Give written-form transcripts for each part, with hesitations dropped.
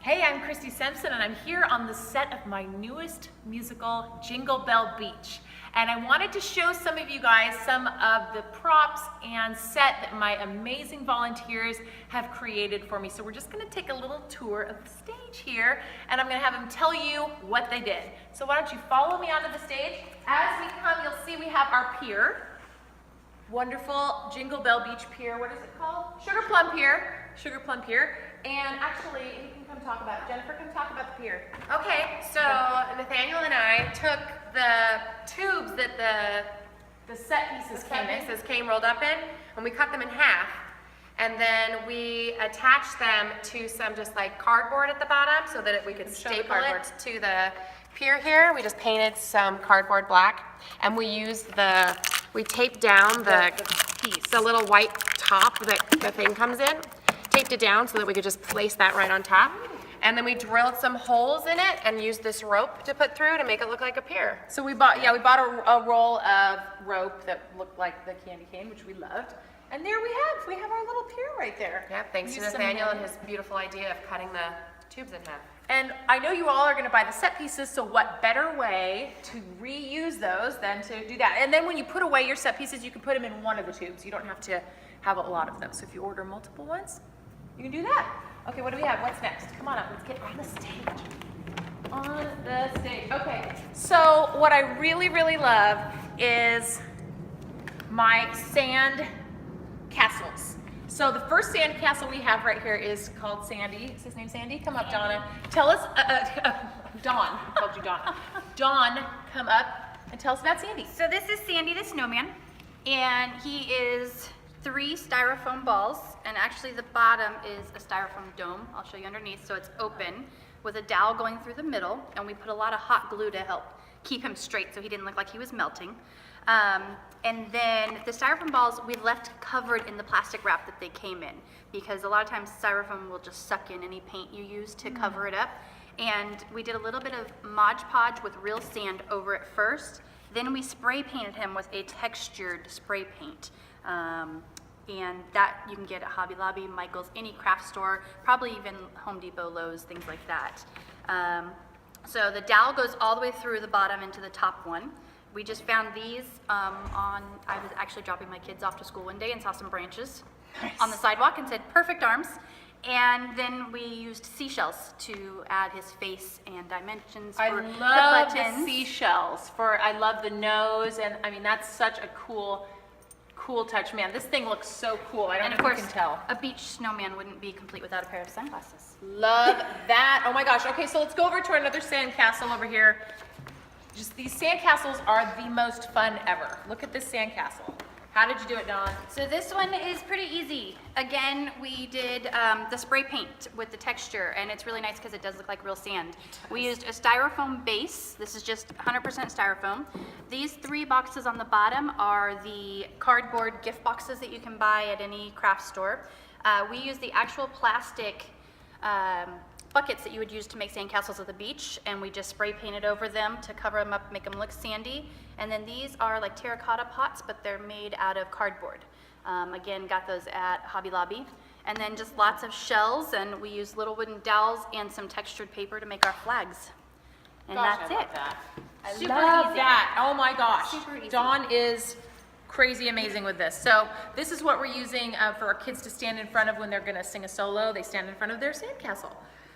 Hey, I'm Christy and I'm here on the set of my newest musical, Jingle Bell Beach. And I wanted to show some of you guys some of the props and set that my amazing volunteers have created for me. So we're just gonna take a little tour of the stage here, and I'm gonna have them tell you what they did. So why don't you follow me onto the stage. As we come, you'll see we have our pier. Wonderful Jingle Bell Beach Pier. What is it called? Sugar Plum Pier. Sugar Plum Pier. And actually, you can come talk about it. Jennifer, come talk about the pier. Okay, so Nathaniel and I took the tubes that The set pieces came rolled up in, and we cut them in half. And then we attached them to some just like cardboard at the bottom so that we could staple it to the pier here. We just painted some cardboard black, and we taped down the little white top that the thing comes in. Taped it down so that we could just place that right on top. And then we drilled some holes in it and used this rope to put through to make it look like a pier. So we bought a roll of rope that looked like the candy cane, which we loved. And there we have our little pier right there. Yeah, thanks to Nathaniel and his beautiful idea of cutting the tubes in half. And I know you all are gonna buy the set pieces, so what better way to reuse those than to do that? And then when you put away your set pieces, you can put them in one of the tubes. You don't have to have a lot of them. So if you order multiple ones, you can do that. Okay, what do we have? What's next? Come on up, let's get on the stage. On the stage. Okay, so what I really, really love is my sand castles. So the first sand castle we have right here is called Sandy. Is his name Sandy? Come up, Donna. Tell us, Dawn, I called you Donna. Dawn, come up and tell us about Sandy. So this is Sandy the Snowman, and he is 3 styrofoam balls, and actually the bottom is a styrofoam dome. I'll show you underneath. So it's open with a dowel going through the middle, and we put a lot of hot glue to help keep him straight so he didn't look like he was melting. And then the styrofoam balls we left covered in the plastic wrap that they came in, because a lot of times styrofoam will just suck in any paint you use to cover it up. And we did a little bit of Mod Podge with real sand over it first. Then we spray painted him with a textured spray paint. And that you can get at Hobby Lobby, Michael's, any craft store, probably even Home Depot, Lowe's, things like that. So the dowel goes all the way through the bottom into the top one. We just found these I was actually dropping my kids off to school one day and saw some branches on the sidewalk and said, perfect arms. And then we used seashells to add his face and dimensions for the buttons. I love the seashells. I love the nose, and I mean, that's such a cool touch. Man, this thing looks so cool. I don't know if you can tell. A beach snowman wouldn't be complete without a pair of sunglasses. Love that. Oh my gosh. Okay, so let's go over to another sand castle over here. Just these sand castles are the most fun ever. Look at this sand castle. How did you do it, Dawn? So this one is pretty easy. Again, we did the spray paint with the texture, and it's really nice because it does look like real sand. We used a styrofoam base. This is just 100% styrofoam. These 3 boxes on the bottom are the cardboard gift boxes that you can buy at any craft store. We used the actual plastic buckets that you would use to make sandcastles at the beach, and we just spray painted over them to cover them up, make them look sandy. And then these are like terracotta pots, but they're made out of cardboard. Again, got those at Hobby Lobby. And then just lots of shells, and we used little wooden dowels and some textured paper to make our flags. And that's it. I love that. Oh my gosh. Super easy. Dawn is crazy amazing with this. So this is what we're using for our kids to stand in front of when they're gonna sing a solo. They stand in front of their sandcastle.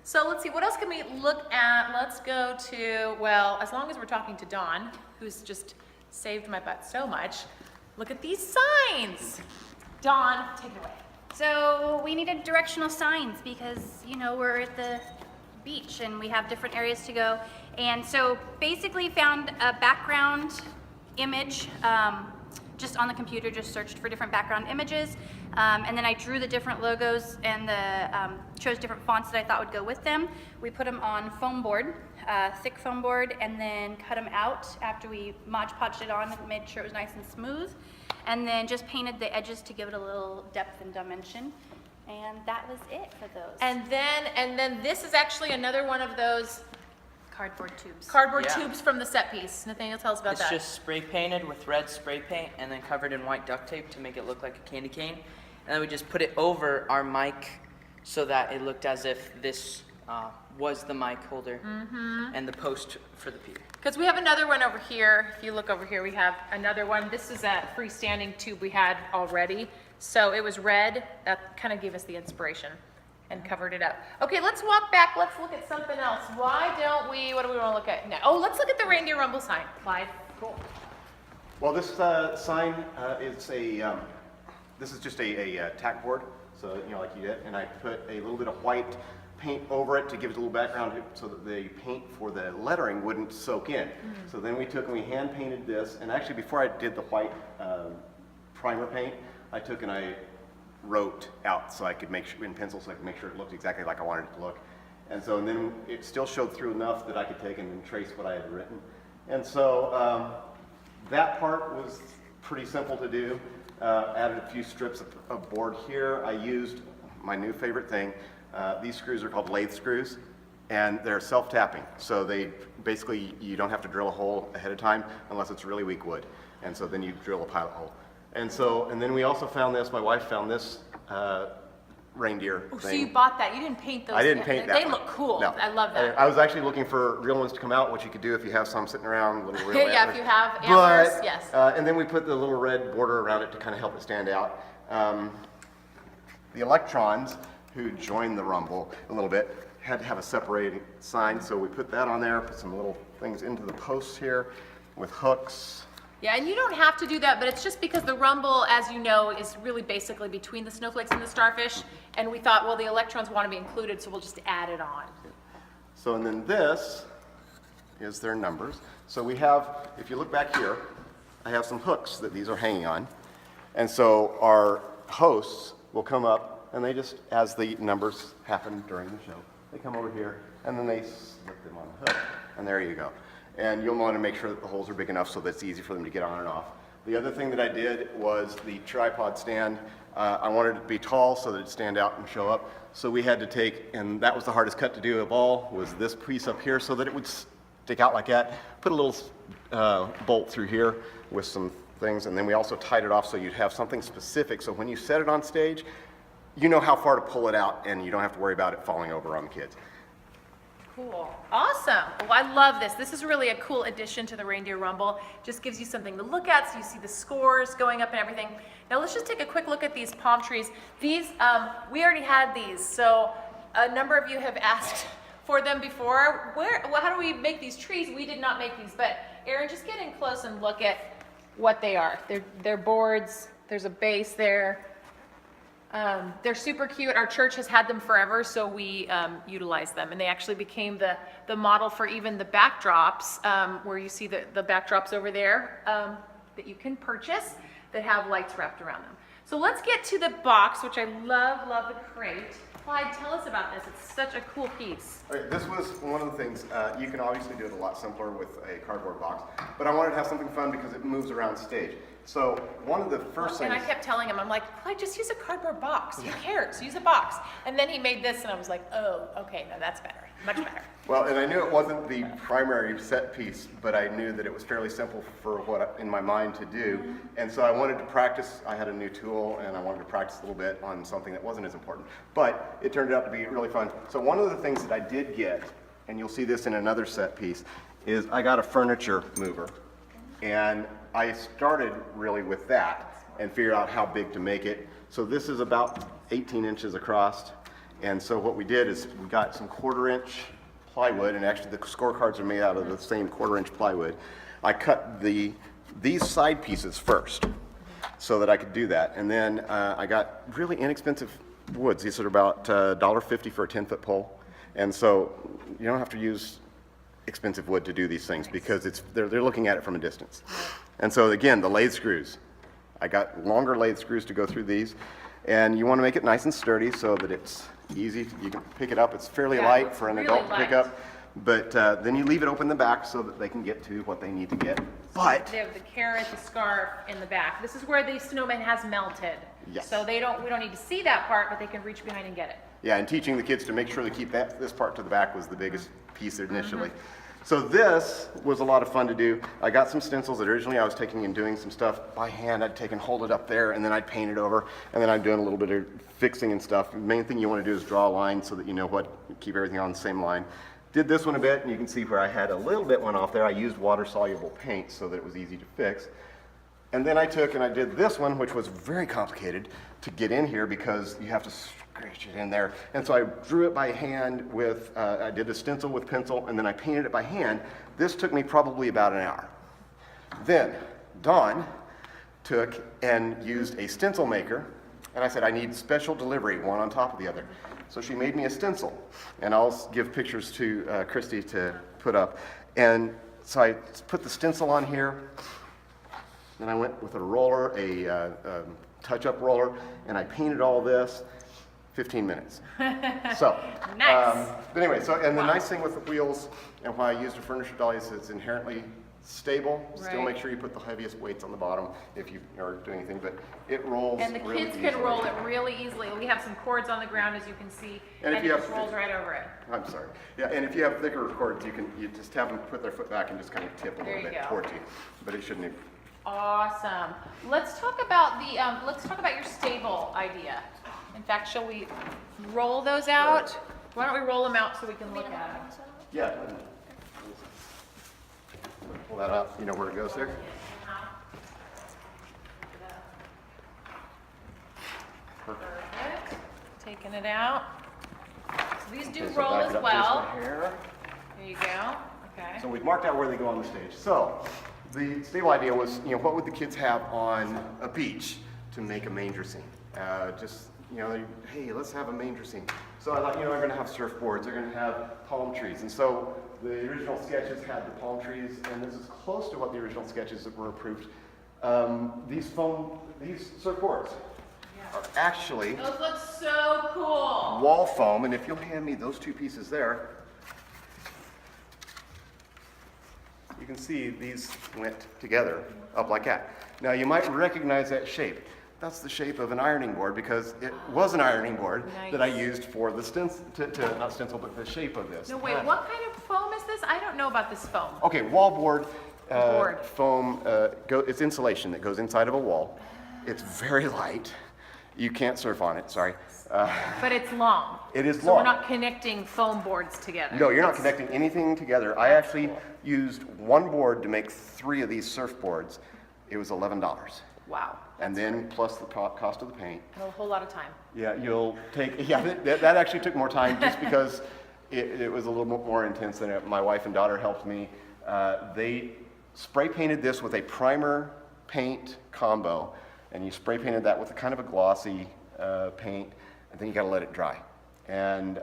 So let's see, what else can we look at? Let's go to, well, as long as we're talking to Dawn, who's just saved my butt so much, look at these signs. Dawn, take it away. So we needed directional signs because, you know, we're at the beach and we have different areas to go. And so basically found a background image just on the computer, just searched for different background images. And then I drew the different logos and chose different fonts that I thought would go with them. We put them on foam board, thick foam board, and then cut them out after we Mod Podged it on and made sure it was nice and smooth. And then just painted the edges to give it a little depth and dimension. And that was it for those. And then this is actually another one of those Cardboard tubes. Tubes from the set piece. Nathaniel, tell us about that. It's just spray painted with red spray paint and then covered in white duct tape to make it look like a candy cane. And then we just put it over our mic so that it looked as if this was the mic holder and the post for the pier. Because we have another one over here. If you look over here, we have another one. This is a freestanding tube we had already. So it was red. That kind of gave us the inspiration and covered it up. Okay, let's walk back. Let's look at something else. Why don't we, what do we want to look at now? Oh, let's look at the reindeer rumble sign. Clyde, cool. Well, this sign is this is just a tack board, so like you did, and I put a little bit of white paint over it to give it a little background so that the paint for the lettering wouldn't soak in. So then we took and we hand painted this, and actually before I did the white primer paint, I took and I wrote out so I could make sure in pencil so I could make sure it looked exactly like I wanted it to look. And then it still showed through enough that I could take and trace what I had written. And so that part was pretty simple to do. Added a few strips of board here. I used my new favorite thing. These screws are called lathe screws, and they're self-tapping. So they basically, you don't have to drill a hole ahead of time unless it's really weak wood. And so then you drill a pilot hole. And then we also found this, my wife found this reindeer thing. So you bought that. You didn't paint those. I didn't paint that They one. look cool. No. I love that. I was actually looking for real ones to come out, which you could do if you have some sitting around, little real Yeah, antlers. if you have antlers, But, yes. and then we put the little red border around it to kind of help it stand out. The electrons, who joined the rumble a little bit, had to have a separating sign, so we put that on there, put some little things into the posts here with hooks. Yeah, and you don't have to do that, but it's just because the rumble, as you know, is really basically between the snowflakes and the starfish, and we thought, well, the electrons want to be included, so we'll just add it on. So, and then this is their numbers. So we have, if you look back here, I have some hooks that these are hanging on. And so our hosts will come up, and they just, as the numbers happen during the show, they come over here, and then they slip them on the hook, and there you go. And you'll want to make sure that the holes are big enough so that it's easy for them to get on and off. The other thing that I did was the tripod stand. I wanted it to be tall so that it'd stand out and show up. So we had to take, and that was the hardest cut to do of all, was this piece up here so that it would stick out like that. Put a little bolt through here with some things, and then we also tied it off so you'd have something specific. So when you set it on stage, you know how far to pull it out, and you don't have to worry about it falling over on the kids. Cool. Awesome. Well, I love this. This is really a cool addition to the Reindeer Rumble. Just gives you something to look at so you see the scores going up and everything. Now let's just take a quick look at these palm trees. These, we already had these, so a number of you have asked for them before. How do we make these trees? We did not make these, but Aaron, just get in close and look at what they are. They're boards. There's a base there. They're super cute. Our church has had them forever, so we utilize them. And they actually became the model for even the backdrops, where you see the backdrops over there that you can purchase that have lights wrapped around them. So let's get to the box, which I love the crate. Clyde, tell us about this. It's such a cool piece. Okay, this was one of the things, you can obviously do it a lot simpler with a cardboard box, but I wanted to have something fun because it moves around stage. So one of the first things... And I kept telling him, I'm like, Clyde, just use a cardboard box. Who cares? Use a box. And then he made this, and I was like, oh, okay, no, that's better. Much better. Well, and I knew it wasn't the primary set piece, but I knew that it was fairly simple for what in my mind to do. And so I wanted to practice. I had a new tool, and I wanted to practice a little bit on something that wasn't as important. But it turned out to be really fun. So one of the things that I did get, and you'll see this in another set piece, is I got a furniture mover. And I started really with that and figured out how big to make it. So this is about 18 inches across. And so what we did is we got some 1/4-inch plywood, and actually the scorecards are made out of the same 1/4-inch plywood. I cut these side pieces first so that I could do that. And then I got really inexpensive woods. These are about $1.50 for a 10-foot pole. And so you don't have to use expensive wood to do these things because they're looking at it from a distance. And so again, the lathe screws. I got longer lathe screws to go through these, and you want to make it nice and sturdy so that it's easy. You can pick it up. It's fairly Yeah, light it's for an really adult to pick light. up, but then you leave it open in the back so that they can get to what they need to get. But They have the carrot, the scarf in the back. This is where the snowman has melted. Yes. So we don't need to see that part, but they can reach behind and get it. yeah, and teaching the kids to make sure to keep this part to the back was the biggest piece initially. So this was a lot of fun to do. I got some stencils that originally I was taking and doing some stuff by hand. I'd take and hold it up there, and then I'd paint it over, and then I'm doing a little bit of fixing and stuff. The main thing you want to do is draw a line so that you know what, keep everything on the same line. Did this one a bit, and you can see where I had a little bit went off there. I used water-soluble paint so that it was easy to fix. And then I took and I did this one, which was very complicated to get in here because you have to scratch it in there. And so I drew it by hand with, I did a stencil with pencil, and then I painted it by hand. This took me probably about an hour. Then Dawn took and used a stencil maker, and I said, I need special delivery, one on top of the other. So she made me a stencil, and I'll give pictures to Christy to put up. And so I put the stencil on here. Then I went with a roller, a touch-up roller, and I painted all this, 15 minutes. So, Nice. but anyway, so, and the nice thing with the wheels, and why I used a furniture dolly is it's inherently stable. Still Right. make sure you put the heaviest weights on the bottom if you are doing anything, but it rolls And the really kids can easily. roll it really easily. We have some cords on the ground, as you can see, And and if it you just have- rolls right over it. I'm sorry. Yeah, and if you have thicker cords, you just have them put their foot back and just kind of tip a There little you bit go. towards you. But it shouldn't even. Awesome. Let's talk about the, let's talk about your stable idea. In fact, shall we roll those out? Why don't we roll them out so we can look at them? Yeah. Pull that up. You know where it goes there? Perfect. Taking it out. So these do Okay, so roll back as it up well. just a hair. There you go. Okay. So we've marked out where they go on the stage. So the stable idea was, what would the kids have on a beach to make a manger scene? Hey, let's have a manger scene. So I thought, they're going to have surfboards, they're going to have palm trees. And so the original sketches had the palm trees, and this is close to what the original sketches that were approved. These surfboards are actually Those look so cool. wall foam, and if you'll hand me those two pieces there, you can see these went together up like that. Now you might recognize that shape. That's the shape of an ironing board because it was an ironing board that I used for the stencil, not stencil, but the shape of this. No, wait, what kind of foam is this? I don't know about this foam. Okay, wallboard Board. foam, it's insulation that goes inside of a wall. It's very light. You can't surf on it, sorry. But it's long. It is So we're long. not connecting foam boards together. No, you're not connecting anything together. I actually used one board to make 3 of these surfboards. It was $11. Wow. And then plus the cost of the paint. And a whole lot of time. Yeah, that actually took more time just because it was a little bit more intense than it. My wife and daughter helped me. They spray painted this with a primer paint combo, and you spray painted that with a kind of a glossy paint, and then you gotta let it dry. And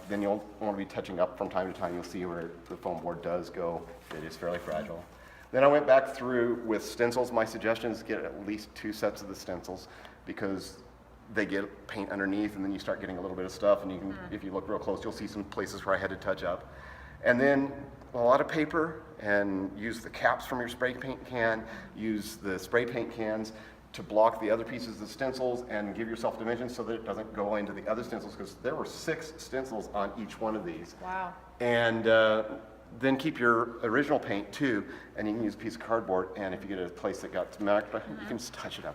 then you'll want to be touching up from time to time. You'll see where the foam board does go. It is fairly fragile. Then I went back through with stencils. My suggestion is get at least 2 sets of the stencils because they get paint underneath and then you start getting a little bit of stuff, and you can, if you look real close, you'll see some places where I had to touch up. And then a lot of paper, and use the caps from your spray paint can, use the spray paint cans to block the other pieces of the stencils and give yourself dimensions so that it doesn't go into the other stencils, because there were 6 stencils on each one of these. Wow. And then keep your original paint too, and you can use a piece of cardboard, and if you get a place that got marked, you can just touch it up.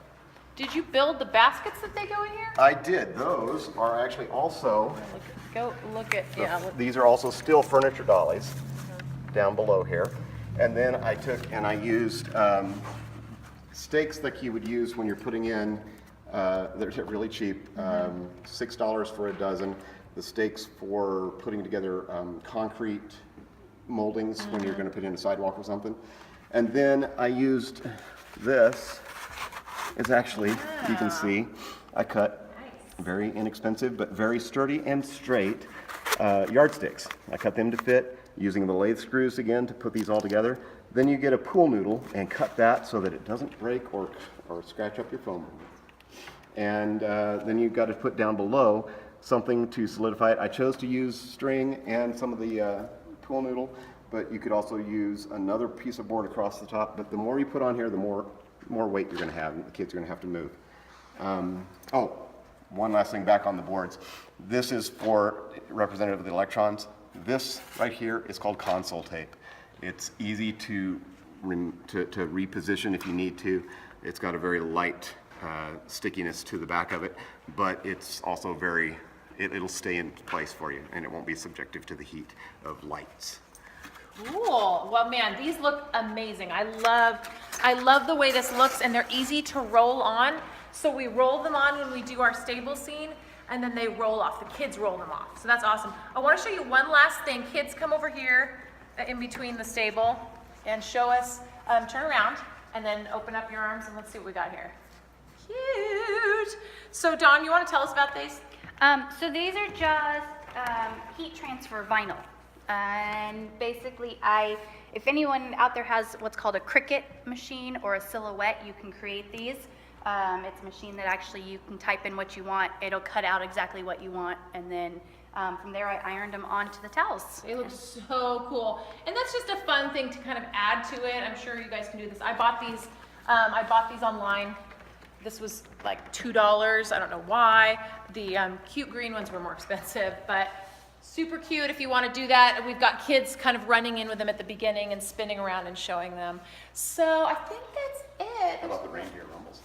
Did you build the baskets that they go in here? I did. Those are actually also, Go look at, yeah. these are also still furniture dollies down below here. And then I took and I used stakes like you would use when you're putting in, they're really cheap, $6 for a dozen. The stakes for putting together concrete moldings when you're going to put in a sidewalk or something. And then I used this. It's actually, you can see, I cut very inexpensive but very sturdy and straight yardsticks. I cut them to fit using the lathe screws again to put these all together. Then you get a pool noodle and cut that so that it doesn't break or scratch up your foam. And then you've got to put down below something to solidify it. I chose to use string and some of the pool noodle, but you could also use another piece of board across the top. But the more you put on here, the more weight you're going to have, and the kids are going to have to move. One last thing back on the boards. This is for representative of the electrons. This right here is called console tape. It's easy to reposition if you need to. It's got a very light stickiness to the back of it, but it's also it'll stay in place for you, and it won't be subjective to the heat of lights. Cool. Well, man, these look amazing. I love the way this looks, and they're easy to roll on. So we roll them on when we do our stable scene, and then they roll off. The kids roll them off. So that's awesome. I want to show you one last thing. Kids, come over here in between the stable and show us. Turn around and then open up your arms, and let's see what we got here. Cute. So Dawn, you want to tell us about these? So these are just heat transfer vinyl. And basically, if anyone out there has what's called a Cricut machine or a Silhouette, you can create these. It's a machine that actually you can type in what you want. It'll cut out exactly what you want, and then from there I ironed them onto the towels. They look so cool. And that's just a fun thing to kind of add to it. I'm sure you guys can do this. I bought these online. This was like $2. I don't know why. The cute green ones were more expensive, but super cute if you want to do that. We've got kids kind of running in with them at the beginning and spinning around and showing them. So I think that's it. How about the reindeer rumbles?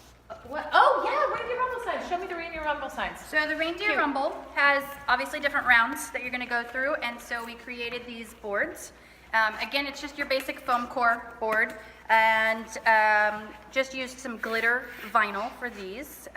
What? Oh yeah, reindeer rumble signs. Show me the reindeer rumble signs. So the reindeer Cute. rumble has obviously different rounds that you're going to go through, and so we created these boards. Again, it's just your basic foam core board, and just used some glitter vinyl for these.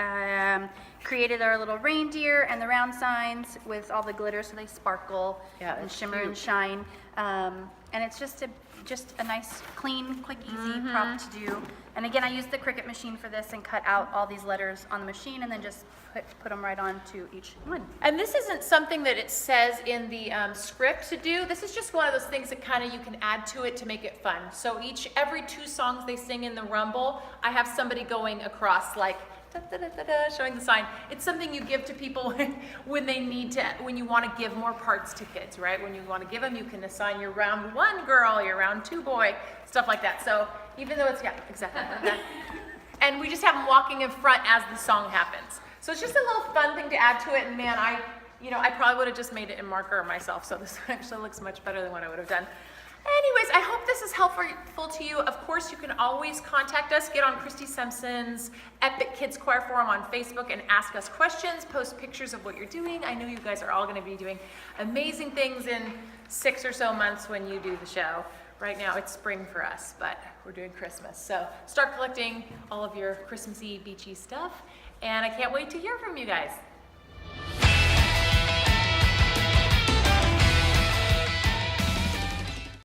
Created our little reindeer and the round signs with all the glitter so they sparkle and shimmer and shine. And it's just a nice, clean, quick, easy prop to do. And again, I used the Cricut machine for this and cut out all these letters on the machine and then just put them right onto each one. And this isn't something that it says in the script to do. This is just one of those things that kind of you can add to it to make it fun. So every 2 songs they sing in the Rumble, I have somebody going across like da, da, da, da, da, showing the sign. It's something you give to people when they need to, when you want to give more parts to kids, right? When you want to give them, you can assign your round 1 girl, your round 2 boy, stuff like that. So even though it's, yeah, exactly like that. And we just have them walking in front as the song happens. So it's just a little fun thing to add to it, and man, I probably would have just made it in marker myself, so this actually looks much better than what I would have done. Anyways, I hope this is helpful to you. Of course, you can always contact us. Get on Christy Simpson's Epic Kids Choir Forum on Facebook and ask us questions. Post pictures of what you're doing. I know you guys are all going to be doing amazing things in 6 or so months when you do the show. Right now, it's spring for us, but we're doing Christmas. So start collecting all of your Christmassy, beachy stuff, and I can't wait to hear from you guys.